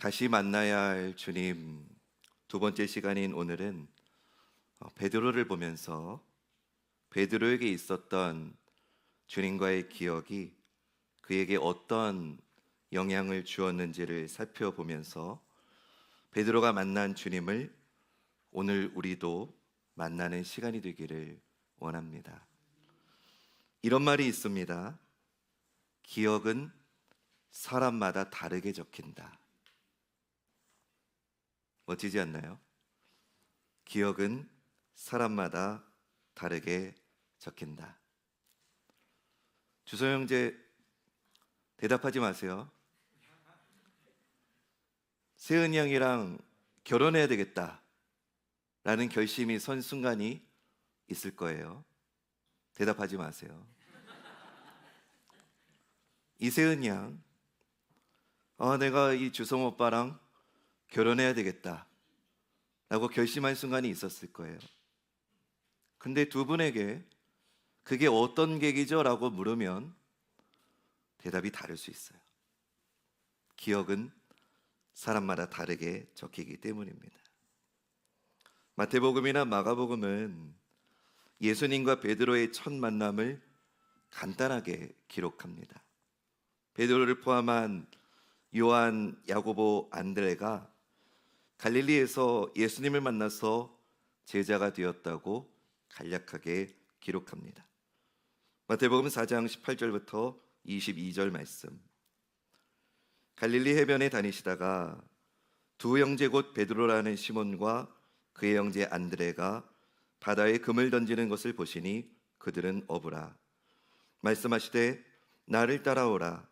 다시 만나야 할 주님, 두 번째 시간인 오늘은 베드로를 보면서 베드로에게 있었던 주님과의 기억이 그에게 어떤 영향을 주었는지를 살펴보면서 베드로가 만난 주님을 오늘 우리도 만나는 시간이 되기를 원합니다. 이런 말이 있습니다. 기억은 사람마다 다르게 적힌다. 멋지지 않나요? 기억은 사람마다 다르게 적힌다. 주소 형제, 대답하지 마세요. 세은이 형이랑 결혼해야 되겠다 라는 결심이 선 순간이 있을 거예요. 대답하지 마세요. 이세은 양, 내가 이 주성 오빠랑 결혼해야 되겠다 라고 결심한 순간이 있었을 거예요. 근데 두 분에게 그게 어떤 계기죠? 라고 물으면 대답이 다를 수 있어요. 기억은 사람마다 다르게 적히기 때문입니다. 마태복음이나 마가복음은 예수님과 베드로의 첫 만남을 간단하게 기록합니다. 베드로를 포함한 요한, 야고보, 안드레가 갈릴리에서 예수님을 만나서 제자가 되었다고 간략하게 기록합니다. 마태복음 4장 18절부터 22절 말씀. 갈릴리 해변에 다니시다가 두 형제 곧 베드로라는 시몬과 그의 형제 안드레가 바다에 금을 던지는 것을 보시니 그들은 어부라. 말씀하시되 나를 따라오라.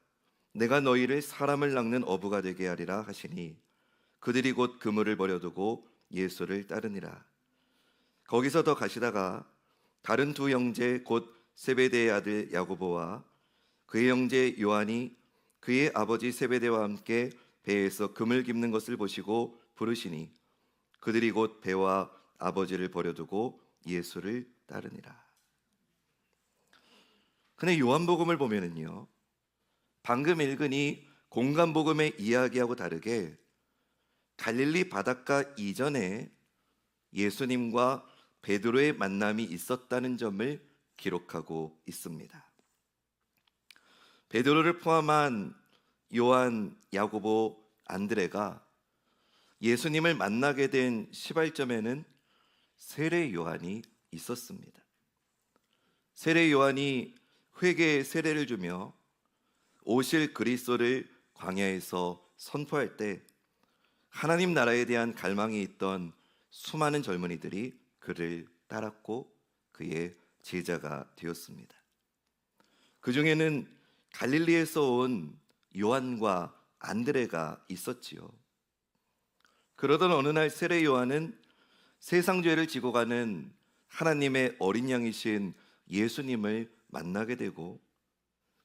내가 너희를 사람을 낚는 어부가 되게 하리라 하시니 그들이 곧 그물을 버려두고 예수를 따르니라. 거기서 더 가시다가 다른 두 형제 곧 세베대의 아들 야고보와 그의 형제 요한이 그의 아버지 세베대와 함께 배에서 금을 깁는 것을 보시고 부르시니 그들이 곧 배와 아버지를 버려두고 예수를 따르니라. 근데 요한복음을 보면은요, 방금 읽은 이 공간복음의 이야기하고 다르게 갈릴리 바닷가 이전에 예수님과 베드로의 만남이 있었다는 점을 기록하고 있습니다. 베드로를 포함한 요한, 야고보, 안드레가 예수님을 만나게 된 시발점에는 세례 요한이 있었습니다. 세례 요한이 회개의 세례를 주며 오실 그리스도를 광야에서 선포할 때 하나님 나라에 대한 갈망이 있던 수많은 젊은이들이 그를 따랐고 그의 제자가 되었습니다. 그 중에는 갈릴리에서 온 요한과 안드레가 있었지요. 그러던 어느 날 세례 요한은 세상 죄를 지고 가는 하나님의 어린 양이신 예수님을 만나게 되고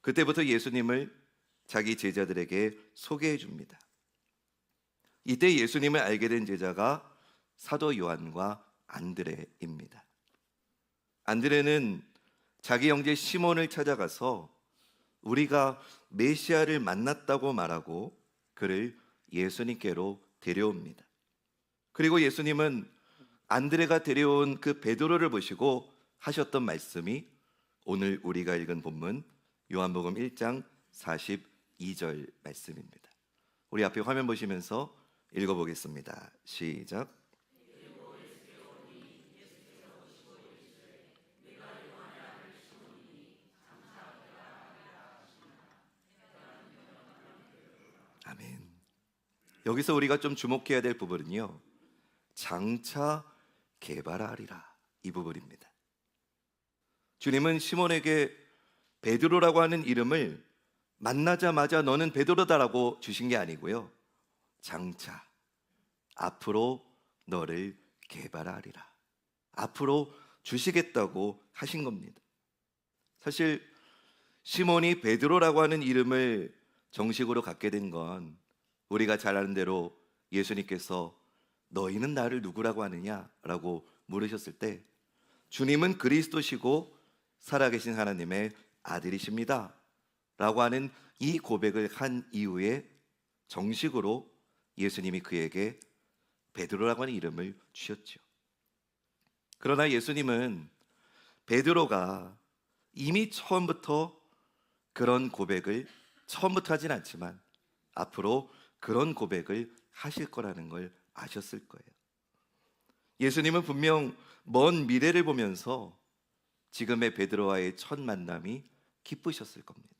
그때부터 예수님을 자기 제자들에게 소개해 줍니다. 이때 예수님을 알게 된 제자가 사도 요한과 안드레입니다. 안드레는 자기 형제 시몬을 찾아가서 우리가 메시아를 만났다고 말하고 그를 예수님께로 데려옵니다. 그리고 예수님은 안드레가 데려온 그 베드로를 보시고 하셨던 말씀이 오늘 우리가 읽은 본문 요한복음 1장 42절 말씀입니다. 우리 앞에 화면 보시면서 읽어보겠습니다. 시작. 아멘. 여기서 우리가 좀 주목해야 될 부분은요, 장차 개발하리라, 이 부분입니다. 주님은 시몬에게 베드로라고 하는 이름을 만나자마자 너는 베드로다라고 주신 게 아니고요, 장차 앞으로 너를 개발하리라, 앞으로 주시겠다고 하신 겁니다. 사실 시몬이 베드로라고 하는 이름을 정식으로 갖게 된 건 우리가 잘 아는 대로 예수님께서 너희는 나를 누구라고 하느냐라고 물으셨을 때 주님은 그리스도시고 살아계신 하나님의 아들이십니다 라고 하는 이 고백을 한 이후에 정식으로 예수님이 그에게 베드로라고 하는 이름을 주셨죠. 그러나 예수님은 베드로가 이미 처음부터 그런 고백을 처음부터 하진 않지만 앞으로 그런 고백을 하실 거라는 걸 아셨을 거예요. 예수님은 분명 먼 미래를 보면서 지금의 베드로와의 첫 만남이 기쁘셨을 겁니다.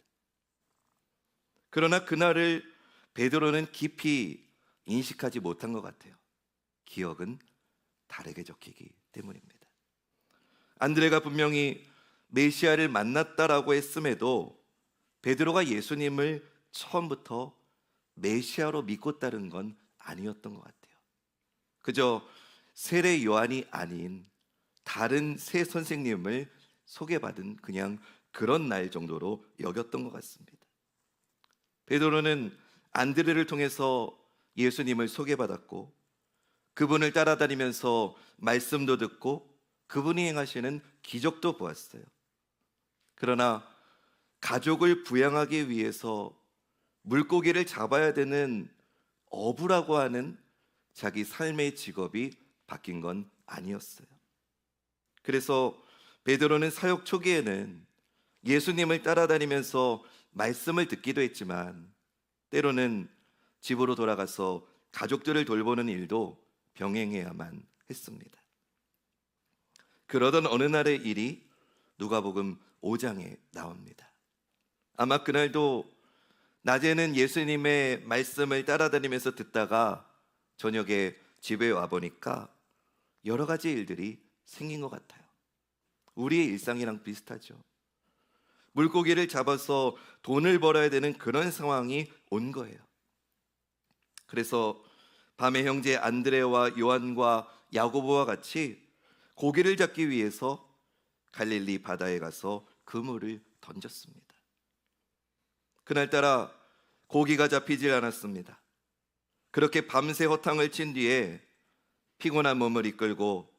그러나 그날을 베드로는 깊이 인식하지 못한 것 같아요. 기억은 다르게 적히기 때문입니다. 안드레가 분명히 메시아를 만났다라고 했음에도 베드로가 예수님을 처음부터 메시아로 믿고 따른 건 아니었던 것 같아요. 그저 세례 요한이 아닌 다른 새 선생님을 소개받은 그냥 그런 날 정도로 여겼던 것 같습니다. 베드로는 안드레를 통해서 예수님을 소개받았고 그분을 따라다니면서 말씀도 듣고 그분이 행하시는 기적도 보았어요. 그러나 가족을 부양하기 위해서 물고기를 잡아야 되는 어부라고 하는 자기 삶의 직업이 바뀐 건 아니었어요. 그래서 베드로는 사역 초기에는 예수님을 따라다니면서 말씀을 듣기도 했지만 때로는 집으로 돌아가서 가족들을 돌보는 일도 병행해야만 했습니다. 그러던 어느 날의 일이 누가복음 5장에 나옵니다. 아마 그날도 낮에는 예수님의 말씀을 따라다니면서 듣다가 저녁에 집에 와보니까 여러 가지 일들이 생긴 것 같아요. 우리의 일상이랑 비슷하죠. 물고기를 잡아서 돈을 벌어야 되는 그런 상황이 온 거예요. 그래서 밤에 형제 안드레와 요한과 야고보와 같이 고기를 잡기 위해서 갈릴리 바다에 가서 그물을 던졌습니다. 그날따라 고기가 잡히질 않았습니다. 그렇게 밤새 허탕을 친 뒤에 피곤한 몸을 이끌고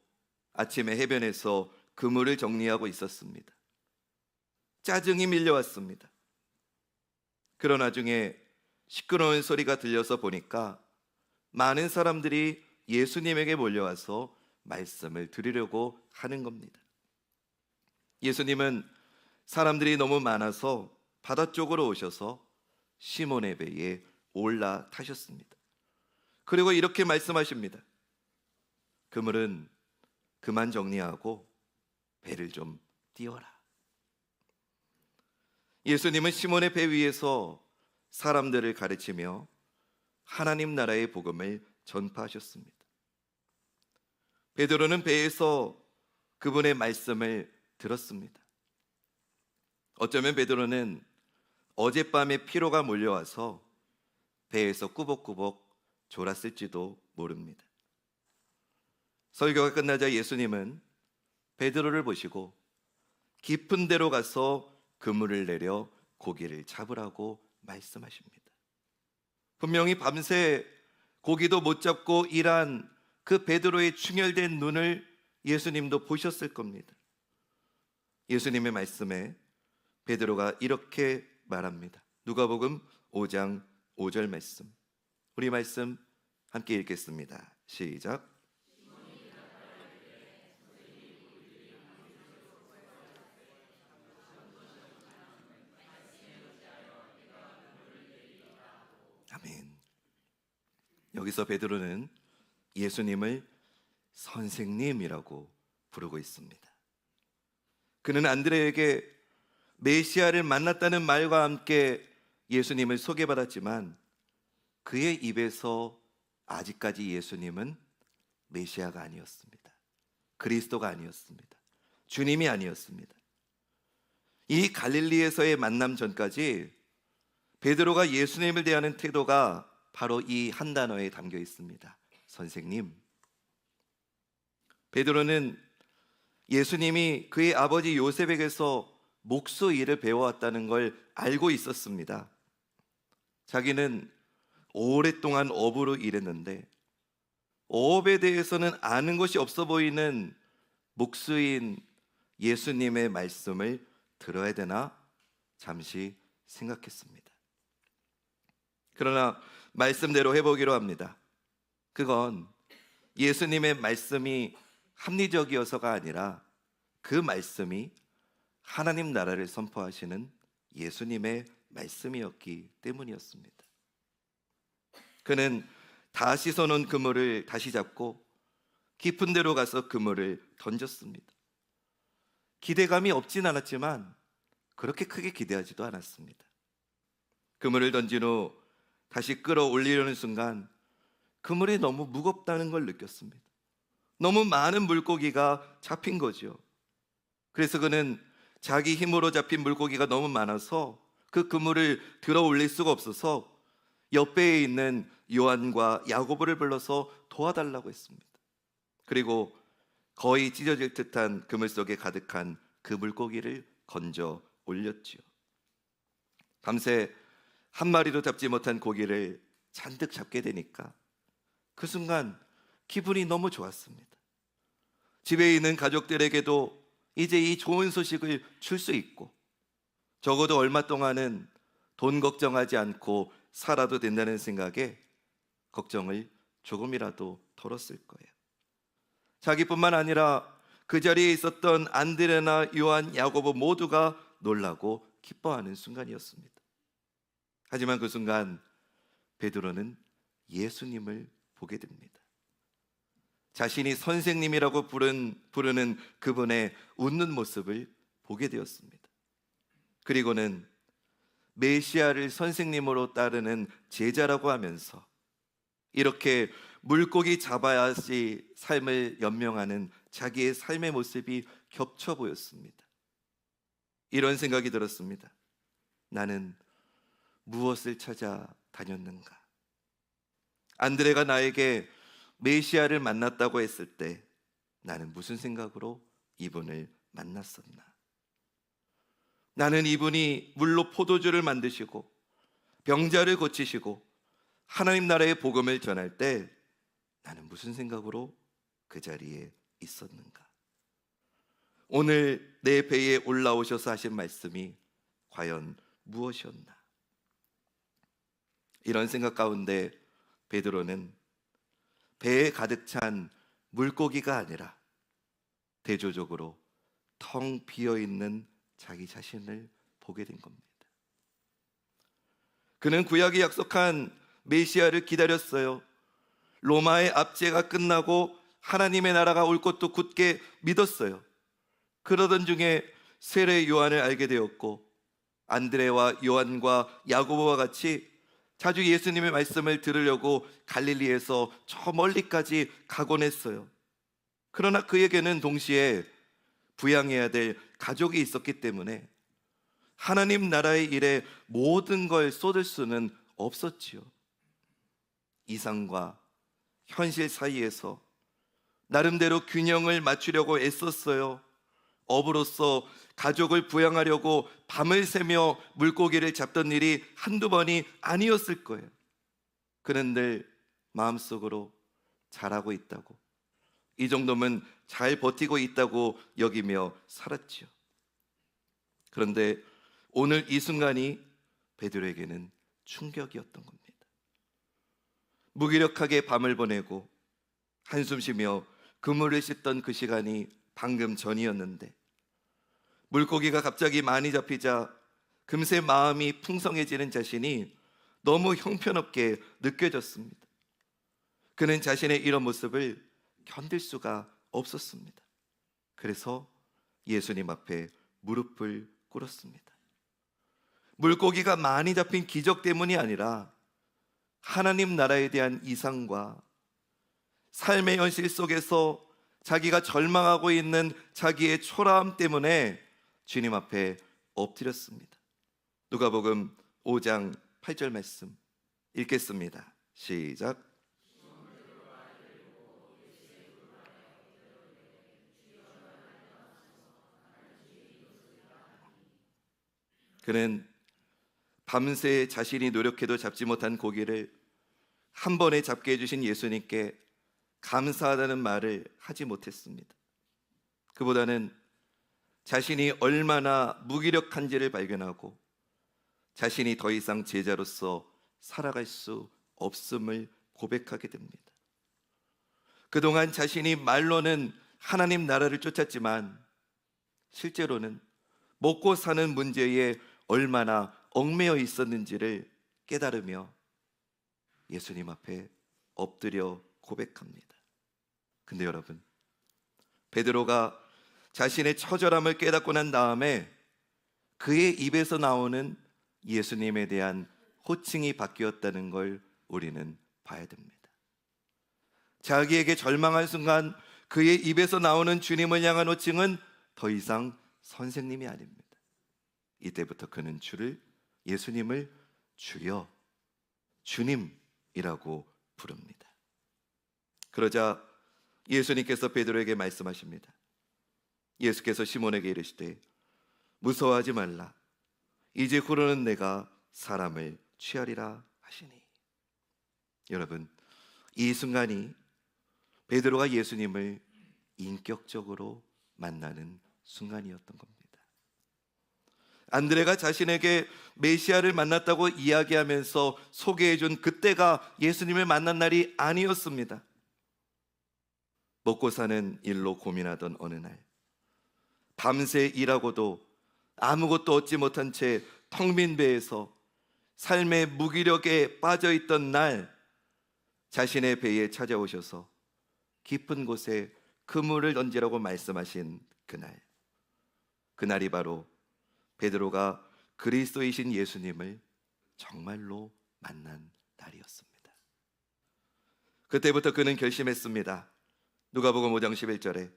아침에 해변에서 그물을 정리하고 있었습니다. 짜증이 밀려왔습니다. 그런 와중에 시끄러운 소리가 들려서 보니까 많은 사람들이 예수님에게 몰려와서 말씀을 들으려고 하는 겁니다. 예수님은 사람들이 너무 많아서 바다 쪽으로 오셔서 시몬의 배에 올라타셨습니다. 그리고 이렇게 말씀하십니다. 그물은 그만 정리하고 배를 좀 띄워라. 예수님은 시몬의 배 위에서 사람들을 가르치며 하나님 나라의 복음을 전파하셨습니다. 베드로는 배에서 그분의 말씀을 들었습니다. 어쩌면 베드로는 어젯밤에 피로가 몰려와서 배에서 꾸벅꾸벅 졸았을지도 모릅니다. 설교가 끝나자 예수님은 베드로를 보시고 깊은 데로 가서 그물을 내려 고기를 잡으라고 말씀하십니다. 분명히 밤새 고기도 못 잡고 일한 그 베드로의 충혈된 눈을 예수님도 보셨을 겁니다. 예수님의 말씀에 베드로가 이렇게 말합니다. 누가복음 5장 5절 말씀. 우리 말씀 함께 읽겠습니다. 시작. 아멘. 여기서 베드로는 예수님을 선생님이라고 부르고 있습니다. 그는 안드레에게 메시아를 만났다는 말과 함께 예수님을 소개받았지만 그의 입에서 아직까지 예수님은 메시아가 아니었습니다. 그리스도가 아니었습니다. 주님이 아니었습니다. 이 갈릴리에서의 만남 전까지 베드로가 예수님을 대하는 태도가 바로 이 한 단어에 담겨 있습니다. 선생님. 베드로는 예수님이 그의 아버지 요셉에게서 목수 일을 배워왔다는 걸 알고 있었습니다. 자기는 오랫동안 어부로 일했는데 어업에 대해서는 아는 것이 없어 보이는 목수인 예수님의 말씀을 들어야 되나 잠시 생각했습니다. 그러나 말씀대로 해보기로 합니다. 그건 예수님의 말씀이 합리적이어서가 아니라 그 말씀이 하나님 나라를 선포하시는 예수님의 말씀이었기 때문이었습니다. 그는 다 씻어놓은 그물을 다시 잡고 깊은 데로 가서 그물을 던졌습니다. 기대감이 없진 않았지만 그렇게 크게 기대하지도 않았습니다. 그물을 던진 후 다시 끌어올리려는 순간 그물이 너무 무겁다는 걸 느꼈습니다. 너무 많은 물고기가 잡힌 거죠. 그래서 그는 자기 힘으로 잡힌 물고기가 너무 많아서 그 그물을 들어 올릴 수가 없어서 옆에 있는 요한과 야고보를 불러서 도와달라고 했습니다. 그리고 거의 찢어질 듯한 그물 속에 가득한 그 물고기를 건져 올렸지요. 밤새 한 마리도 잡지 못한 고기를 잔뜩 잡게 되니까 그 순간 기분이 너무 좋았습니다. 집에 있는 가족들에게도 이제 이 좋은 소식을 줄 수 있고 적어도 얼마 동안은 돈 걱정하지 않고 살아도 된다는 생각에 걱정을 조금이라도 덜었을 거예요. 자기뿐만 아니라 그 자리에 있었던 안드레나 요한, 야고보 모두가 놀라고 기뻐하는 순간이었습니다. 하지만 그 순간 베드로는 예수님을 보게 됩니다. 자신이 선생님이라고 부르는 그분의 웃는 모습을 보게 되었습니다. 그리고는 메시아를 선생님으로 따르는 제자라고 하면서 이렇게 물고기 잡아야지 삶을 연명하는 자기의 삶의 모습이 겹쳐 보였습니다. 이런 생각이 들었습니다. 나는 무엇을 찾아 다녔는가? 안드레가 나에게 메시아를 만났다고 했을 때 나는 무슨 생각으로 이분을 만났었나? 나는 이분이 물로 포도주를 만드시고 병자를 고치시고 하나님 나라의 복음을 전할 때 나는 무슨 생각으로 그 자리에 있었는가? 오늘 내 배에 올라오셔서 하신 말씀이 과연 무엇이었나? 이런 생각 가운데 베드로는 배에 가득 찬 물고기가 아니라 대조적으로 텅 비어 있는 자기 자신을 보게 된 겁니다. 그는 구약이 약속한 메시아를 기다렸어요. 로마의 압제가 끝나고 하나님의 나라가 올 것도 굳게 믿었어요. 그러던 중에 세례 요한을 알게 되었고 안드레와 요한과 야고보와 같이 자주 예수님의 말씀을 들으려고 갈릴리에서 저 멀리까지 가곤 했어요. 그러나 그에게는 동시에 부양해야 될 가족이 있었기 때문에 하나님 나라의 일에 모든 걸 쏟을 수는 없었지요. 이상과 현실 사이에서 나름대로 균형을 맞추려고 애썼어요. 어부로서 가족을 부양하려고 밤을 새며 물고기를 잡던 일이 한두 번이 아니었을 거예요. 그는 늘 마음속으로 잘하고 있다고, 이 정도면 잘 버티고 있다고 여기며 살았지요. 그런데 오늘 이 순간이 베드로에게는 충격이었던 겁니다. 무기력하게 밤을 보내고 한숨 쉬며 그물을 씻던 그 시간이 방금 전이었는데 물고기가 갑자기 많이 잡히자 금세 마음이 풍성해지는 자신이 너무 형편없게 느껴졌습니다. 그는 자신의 이런 모습을 견딜 수가 없었습니다. 그래서 예수님 앞에 무릎을 꿇었습니다. 물고기가 많이 잡힌 기적 때문이 아니라 하나님 나라에 대한 이상과 삶의 현실 속에서 자기가 절망하고 있는 자기의 초라함 때문에 주님 앞에 엎드렸습니다. 누가복음 5장 8절 말씀 읽겠습니다. 시작. 그는 밤새 자신이 노력해도 잡지 못한 고기를 한 번에 잡게 해주신 예수님께 감사하다는 말을 하지 못했습니다. 그보다는 자신이 얼마나 무기력한지를 발견하고 자신이 더 이상 제자로서 살아갈 수 없음을 고백하게 됩니다. 그동안 자신이 말로는 하나님 나라를 쫓았지만 실제로는 먹고 사는 문제에 얼마나 얽매여 있었는지를 깨달으며 예수님 앞에 엎드려 고백합니다. 근데 여러분, 베드로가 자신의 처절함을 깨닫고 난 다음에 그의 입에서 나오는 예수님에 대한 호칭이 바뀌었다는 걸 우리는 봐야 됩니다. 자기에게 절망한 순간 그의 입에서 나오는 주님을 향한 호칭은 더 이상 선생님이 아닙니다. 이때부터 그는 예수님을 주여, 주님이라고 부릅니다. 그러자 예수님께서 베드로에게 말씀하십니다. 예수께서 시몬에게 이르시되 무서워하지 말라. 이제 후로는 내가 사람을 취하리라 하시니. 여러분, 이 순간이 베드로가 예수님을 인격적으로 만나는 순간이었던 겁니다. 안드레가 자신에게 메시아를 만났다고 이야기하면서 소개해준 그때가 예수님을 만난 날이 아니었습니다. 먹고 사는 일로 고민하던 어느 날, 밤새 일하고도 아무것도 얻지 못한 채 텅 빈 배에서 삶의 무기력에 빠져있던 날, 자신의 배에 찾아오셔서 깊은 곳에 그물을 던지라고 말씀하신 그날이 바로 베드로가 그리스도이신 예수님을 정말로 만난 날이었습니다. 그때부터 그는 결심했습니다. 누가복음 5장 11절에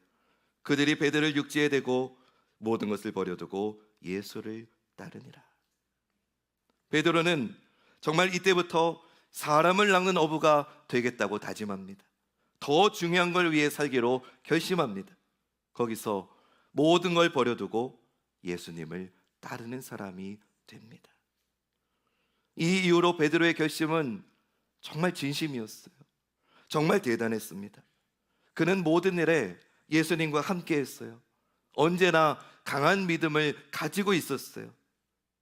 그들이 베드로를 육지에 대고 모든 것을 버려두고 예수를 따르니라. 베드로는 정말 이때부터 사람을 낚는 어부가 되겠다고 다짐합니다. 더 중요한 걸 위해 살기로 결심합니다. 거기서 모든 걸 버려두고 예수님을 따르는 사람이 됩니다. 이 이후로 베드로의 결심은 정말 진심이었어요. 정말 대단했습니다. 그는 모든 일에 예수님과 함께 했어요. 언제나 강한 믿음을 가지고 있었어요.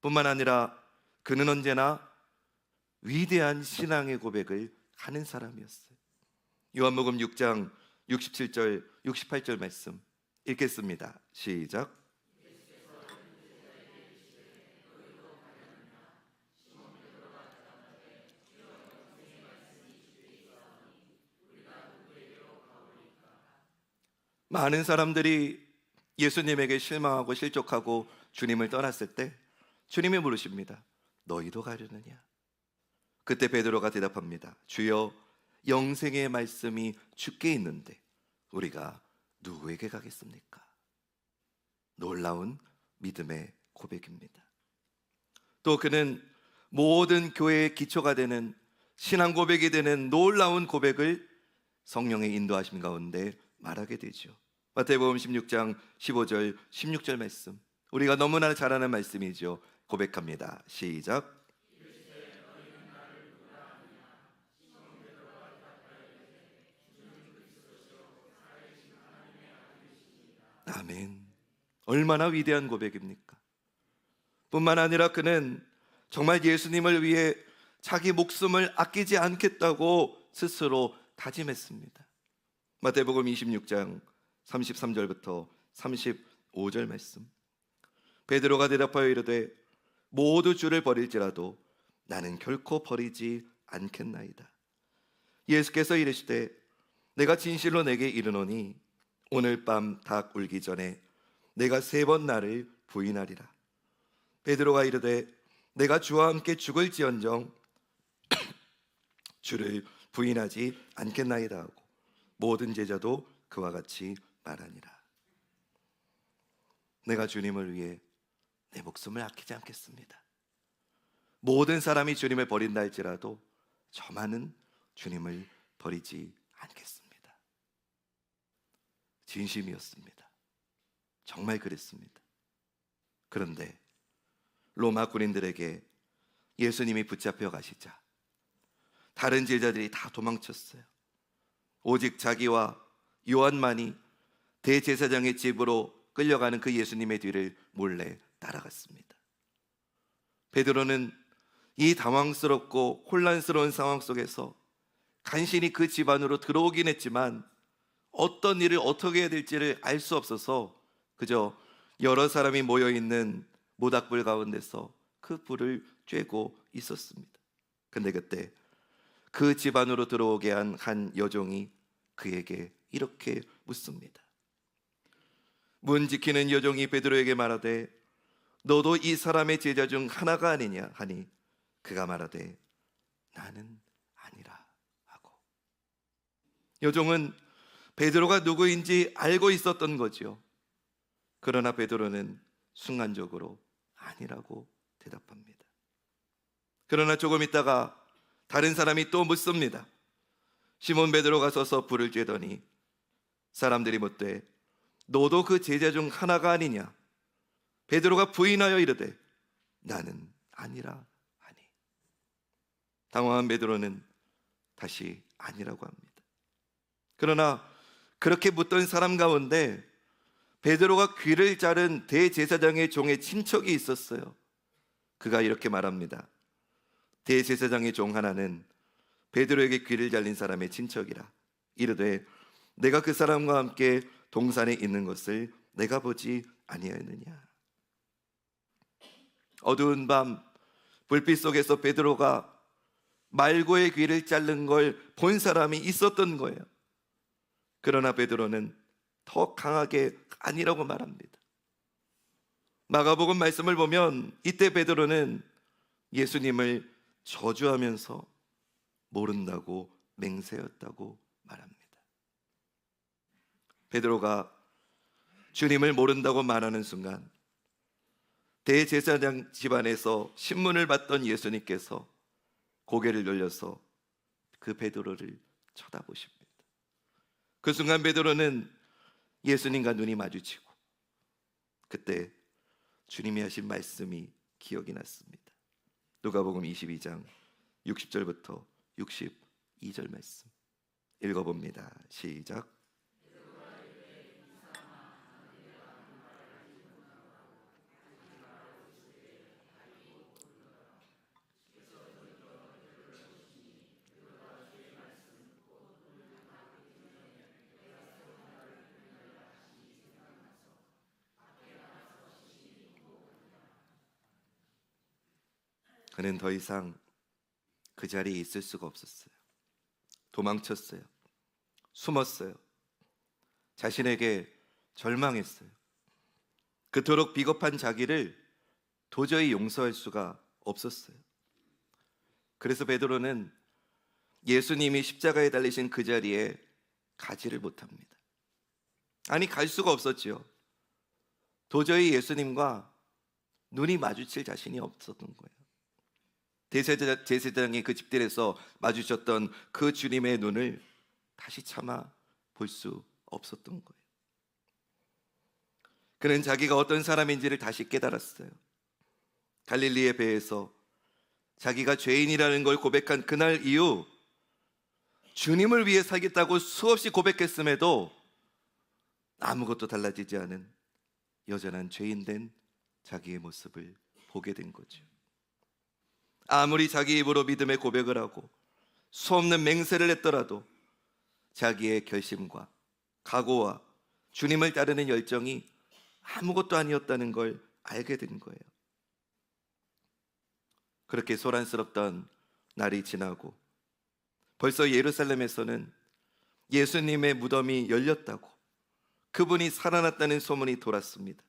뿐만 아니라 그는 언제나 위대한 신앙의 고백을 하는 사람이었어요. 요한복음 6장 67절 68절 말씀 읽겠습니다. 시작. 많은 사람들이 예수님에게 실망하고 실족하고 주님을 떠났을 때 주님이 물으십니다. 너희도 가려느냐? 그때 베드로가 대답합니다. 주여, 영생의 말씀이 주께 있는데 우리가 누구에게 가겠습니까? 놀라운 믿음의 고백입니다. 또 그는 모든 교회의 기초가 되는 신앙 고백이 되는 놀라운 고백을 성령의 인도하심 가운데 말하게 되죠. 마태복음 16장 15절 16절 말씀, 우리가 너무나 잘 아는 말씀이죠. 고백합니다. 시작. 아멘. 얼마나 위대한 고백입니까? 뿐만 아니라 그는 정말 예수님을 위해 자기 목숨을 아끼지 않겠다고 스스로 다짐했습니다. 마태복음 26장 33절부터 35절 말씀, 베드로가 대답하여 이르되 모두 주를 버릴지라도 나는 결코 버리지 않겠나이다. 예수께서 이르시되 내가 진실로 내게 이르노니 오늘 밤 닭 울기 전에 내가 3번 나를 부인하리라. 베드로가 이르되 내가 주와 함께 죽을지언정 주를 부인하지 않겠나이다 하고 모든 제자도 그와 같이 말하니라. 내가 주님을 위해 내 목숨을 아끼지 않겠습니다. 모든 사람이 주님을 버린다 할지라도 저만은 주님을 버리지 않겠습니다. 진심이었습니다. 정말 그랬습니다. 그런데 로마 군인들에게 예수님이 붙잡혀 가시자 다른 제자들이 다 도망쳤어요. 오직 자기와 요한만이 대제사장의 집으로 끌려가는 그 예수님의 뒤를 몰래 따라갔습니다. 베드로는 이 당황스럽고 혼란스러운 상황 속에서 간신히 그 집 안으로 들어오긴 했지만 어떤 일을 어떻게 해야 될지를 알 수 없어서 그저 여러 사람이 모여있는 모닥불 가운데서 그 불을 쬐고 있었습니다. 근데 그때 그 집 안으로 들어오게 한 여종이 그에게 이렇게 묻습니다. 문 지키는 여종이 베드로에게 말하되 너도 이 사람의 제자 중 하나가 아니냐 하니 그가 말하되 나는 아니라 하고. 여종은 베드로가 누구인지 알고 있었던 거지요. 그러나 베드로는 순간적으로 아니라고 대답합니다. 그러나 조금 있다가 다른 사람이 또 묻습니다. 시몬 베드로가 서서 불을 쬐더니 사람들이 묻되 너도 그 제자 중 하나가 아니냐? 베드로가 부인하여 이르되 나는 아니라 하니. 당황한 베드로는 다시 아니라고 합니다. 그러나 그렇게 묻던 사람 가운데 베드로가 귀를 자른 대제사장의 종의 친척이 있었어요. 그가 이렇게 말합니다. 대제사장의 종 하나는 베드로에게 귀를 잘린 사람의 친척이라. 이르되 내가 그 사람과 함께 동산에 있는 것을 내가 보지 아니하였느냐. 어두운 밤 불빛 속에서 베드로가 말고의 귀를 자른 걸 본 사람이 있었던 거예요. 그러나 베드로는 더 강하게 아니라고 말합니다. 마가복음 말씀을 보면 이때 베드로는 예수님을 저주하면서 모른다고 맹세했다고 말합니다. 베드로가 주님을 모른다고 말하는 순간 대제사장 집안에서 신문을 받던 예수님께서 고개를 돌려서 그 베드로를 쳐다보십니다. 그 순간 베드로는 예수님과 눈이 마주치고 그때 주님이 하신 말씀이 기억이 났습니다. 누가복음 22장 60절부터 62절 말씀 읽어봅니다. 시작. 그는 더 이상 그 자리에 있을 수가 없었어요. 도망쳤어요. 숨었어요. 자신에게 절망했어요. 그토록 비겁한 자기를 도저히 용서할 수가 없었어요. 그래서 베드로는 예수님이 십자가에 달리신 그 자리에 가지를 못합니다. 아니, 갈 수가 없었지요. 도저히 예수님과 눈이 마주칠 자신이 없었던 거예요. 대제사장이 그 집들에서 마주쳤던 그 주님의 눈을 다시 차마 볼 수 없었던 거예요. 그는 자기가 어떤 사람인지를 다시 깨달았어요. 갈릴리의 배에서 자기가 죄인이라는 걸 고백한 그날 이후 주님을 위해 살겠다고 수없이 고백했음에도 아무것도 달라지지 않은 여전한 죄인된 자기의 모습을 보게 된 거죠. 아무리 자기 입으로 믿음의 고백을 하고 수없는 맹세를 했더라도 자기의 결심과 각오와 주님을 따르는 열정이 아무것도 아니었다는 걸 알게 된 거예요. 그렇게 소란스럽던 날이 지나고 벌써 예루살렘에서는 예수님의 무덤이 열렸다고, 그분이 살아났다는 소문이 돌았습니다.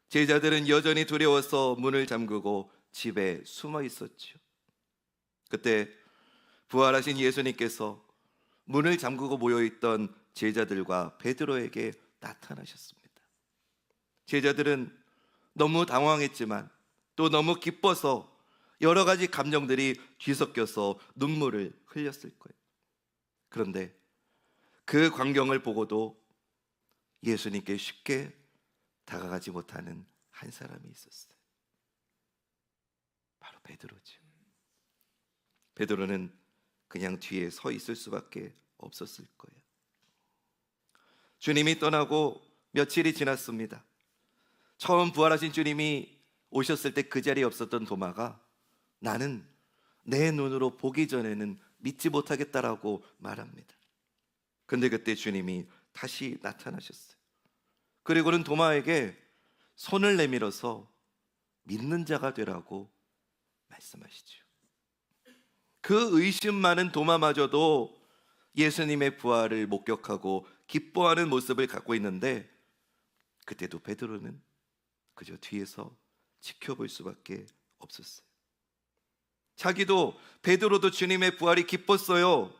제자들은 여전히 두려워서 문을 잠그고 집에 숨어 있었죠. 그때 부활하신 예수님께서 문을 잠그고 모여있던 제자들과 베드로에게 나타나셨습니다. 제자들은 너무 당황했지만 또 너무 기뻐서 여러 가지 감정들이 뒤섞여서 눈물을 흘렸을 거예요. 그런데 그 광경을 보고도 예수님께 쉽게 다가가지 못하는 한 사람이 있었어요. 바로 베드로죠. 베드로는 그냥 뒤에 서 있을 수밖에 없었을 거예요. 주님이 떠나고 며칠이 지났습니다. 처음 부활하신 주님이 오셨을 때 그 자리에 없었던 도마가 나는 내 눈으로 보기 전에는 믿지 못하겠다라고 말합니다. 근데 그때 주님이 다시 나타나셨어요. 그리고는 도마에게 손을 내밀어서 믿는 자가 되라고 말씀하시죠. 그 의심 많은 도마마저도 예수님의 부활을 목격하고 기뻐하는 모습을 갖고 있는데, 그때도 베드로는 그저 뒤에서 지켜볼 수밖에 없었어요. 자기도, 베드로도 주님의 부활이 기뻤어요.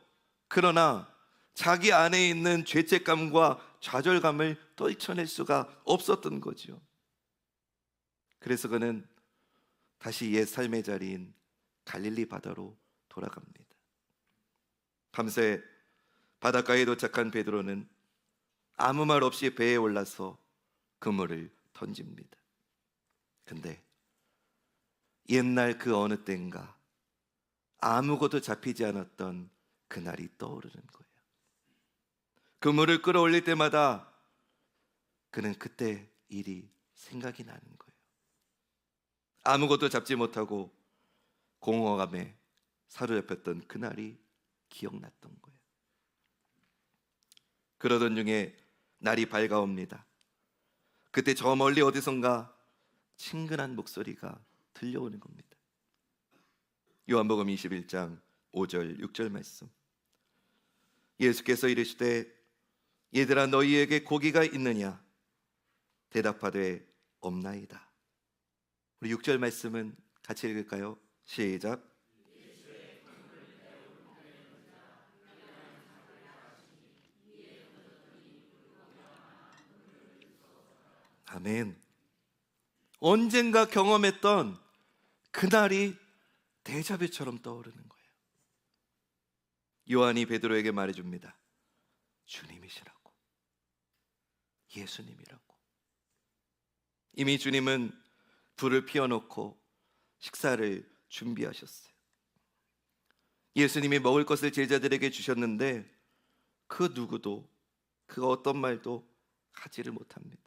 그러나 자기 안에 있는 죄책감과 좌절감을 떨쳐낼 수가 없었던 거죠. 그래서 그는 다시 옛 삶의 자리인 갈릴리 바다로 돌아갑니다. 밤새 바닷가에 도착한 베드로는 아무 말 없이 배에 올라서 그물을 던집니다. 근데 옛날 그 어느 때인가 아무것도 잡히지 않았던 그날이 떠오르는 거예요. 그물을 끌어올릴 때마다 그는 그때 일이 생각이 나는 거예요. 아무것도 잡지 못하고 공허감에 사로잡혔던 그날이 기억났던 거예요. 그러던 중에 날이 밝아옵니다. 그때 저 멀리 어디선가 친근한 목소리가 들려오는 겁니다. 요한복음 21장 5절 6절 말씀. 예수께서 이르시되 얘들아 너희에게 고기가 있느냐? 대답하되 없나이다. 우리 6절 말씀은 같이 읽을까요? 시작. 아멘. 언젠가 경험했던 그날이 데자뷰처럼 떠오르는 거예요. 요한이 베드로에게 말해줍니다. 주님이시라고, 예수님이라고. 이미 주님은 불을 피워놓고 식사를 준비하셨어요. 예수님이 먹을 것을 제자들에게 주셨는데 그 누구도 그 어떤 말도 하지를 못합니다.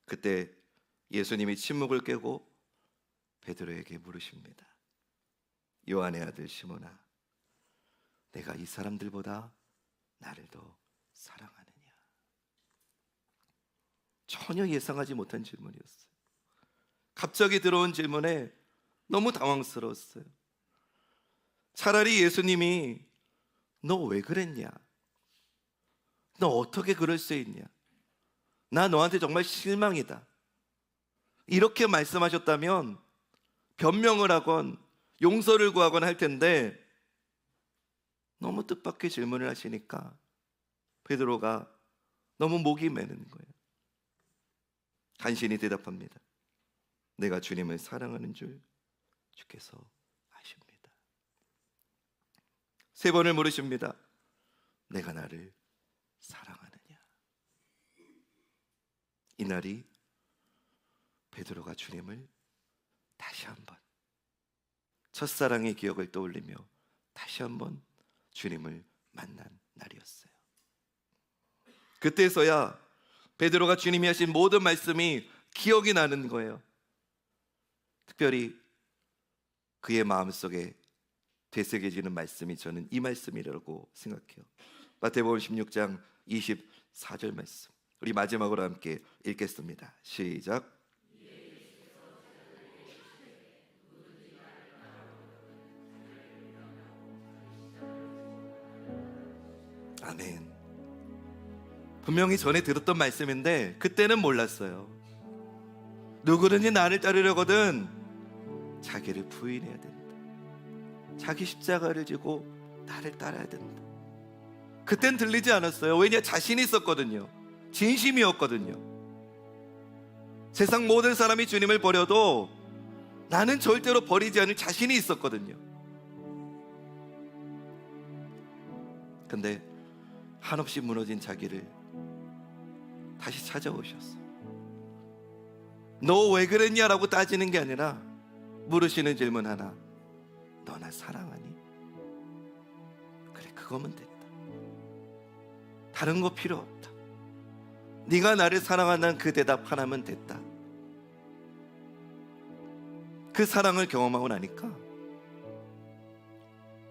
그때 예수님이 침묵을 깨고 베드로에게 물으십니다. 요한의 아들 시몬아, 내가 이 사람들보다 나를 더 사랑하느냐? 전혀 예상하지 못한 질문이었어요. 갑자기 들어온 질문에 너무 당황스러웠어요. 차라리 예수님이 너 왜 그랬냐? 너 어떻게 그럴 수 있냐? 나 너한테 정말 실망이다. 이렇게 말씀하셨다면 변명을 하건 용서를 구하건 할 텐데 너무 뜻밖의 질문을 하시니까 베드로가 너무 목이 메는 거예요. 간신히 대답합니다. 내가 주님을 사랑하는 줄 주께서 아십니다. 3번을 물으십니다. 내가 나를 사랑하느냐? 이날이 베드로가 주님을 다시 한번 첫사랑의 기억을 떠올리며 다시 한번 주님을 만난 날이었어요. 그때서야 베드로가 주님이 하신 모든 말씀이 기억이 나는 거예요. 특별히 그의 마음속에 되새겨지는 말씀이 저는 이 말씀이라고 생각해요. 마태복음 16장 24절 말씀, 우리 마지막으로 함께 읽겠습니다. 시작. 아멘. 분명히 전에 들었던 말씀인데 그때는 몰랐어요. 누구든지 나를 따르려거든 자기를 부인해야 된다. 자기 십자가를 지고 나를 따라야 된다. 그땐 들리지 않았어요. 왜냐? 자신이 있었거든요. 진심이었거든요. 세상 모든 사람이 주님을 버려도 나는 절대로 버리지 않을 자신이 있었거든요. 근데 한없이 무너진 자기를 다시 찾아오셨어. 너 왜 그랬냐라고 따지는 게 아니라 물으시는 질문 하나. 너 나 사랑하니? 그래, 그거면 됐다. 다른 거 필요 없다. 네가 나를 사랑한다는 그 대답 하나면 됐다. 그 사랑을 경험하고 나니까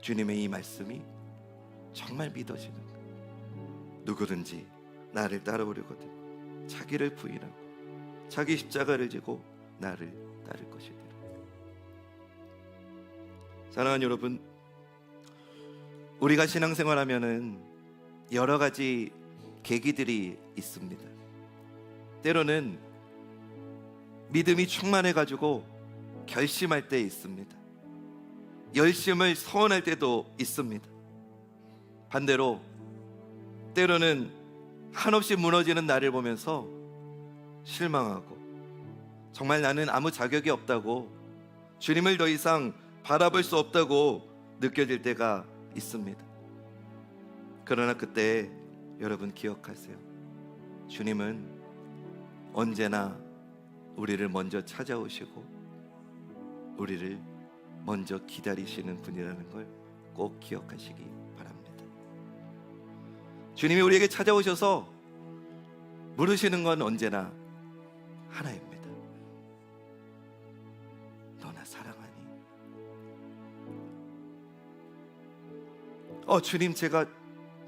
주님의 이 말씀이 정말 믿어지는 거예요. 누구든지 나를 따라오려거든 자기를 부인하고 자기 십자가를 지고 나를 따를 것이니라. 사랑하는 여러분, 우리가 신앙생활하면은 여러 가지 계기들이 있습니다. 때로는 믿음이 충만해가지고 결심할 때 있습니다. 열심을 서원할 때도 있습니다. 반대로 때로는 한없이 무너지는 나를 보면서 실망하고 정말 나는 아무 자격이 없다고, 주님을 더 이상 바라볼 수 없다고 느껴질 때가 있습니다. 그러나 그때 여러분 기억하세요. 주님은 언제나 우리를 먼저 찾아오시고 우리를 먼저 기다리시는 분이라는 걸 꼭 기억하시기 바랍니다. 주님이 우리에게 찾아오셔서 물으시는 건 언제나 하나입니다. 너나 사랑하니? 주님, 제가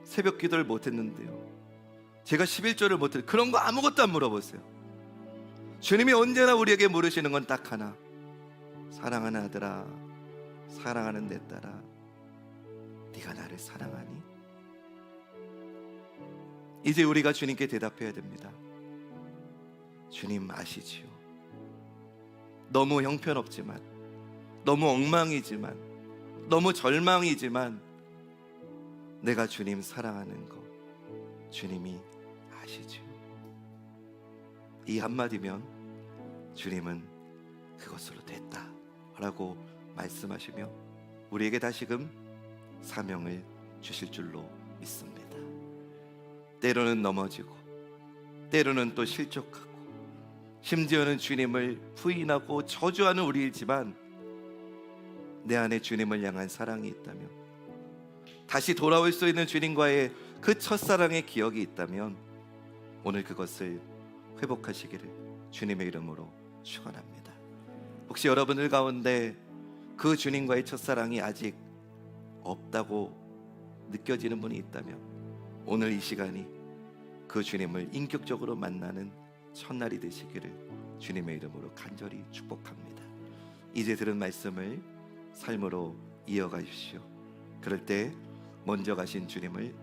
새벽 기도를 못했는데요, 제가 11조를 못했는데, 그런 거 아무것도 안 물어보세요. 주님이 언제나 우리에게 물으시는 건 딱 하나: 사랑하는 아들아, 사랑하는 내 딸아, 네가 나를 사랑하니? 이제 우리가 주님께 대답해야 됩니다. 주님 아시지요. 너무 형편없지만, 너무 엉망이지만, 너무 절망이지만 내가 주님 사랑하는 거 주님이 아시지요. 이 한마디면 주님은 그것으로 됐다 라고 말씀하시며 우리에게 다시금 사명을 주실 줄로 믿습니다. 때로는 넘어지고 때로는 또 실족하고 심지어는 주님을 부인하고 저주하는 우리이지만 내 안에 주님을 향한 사랑이 있다면, 다시 돌아올 수 있는 주님과의 그 첫사랑의 기억이 있다면 오늘 그것을 회복하시기를 주님의 이름으로 축원합니다. 혹시 여러분들 가운데 그 주님과의 첫사랑이 아직 없다고 느껴지는 분이 있다면 오늘 이 시간이 그 주님을 인격적으로 만나는 첫날이 되시기를 주님의 이름으로 간절히 축복합니다. 이제 들은 말씀을 삶으로 이어가십시오. 그럴 때 먼저 가신 주님을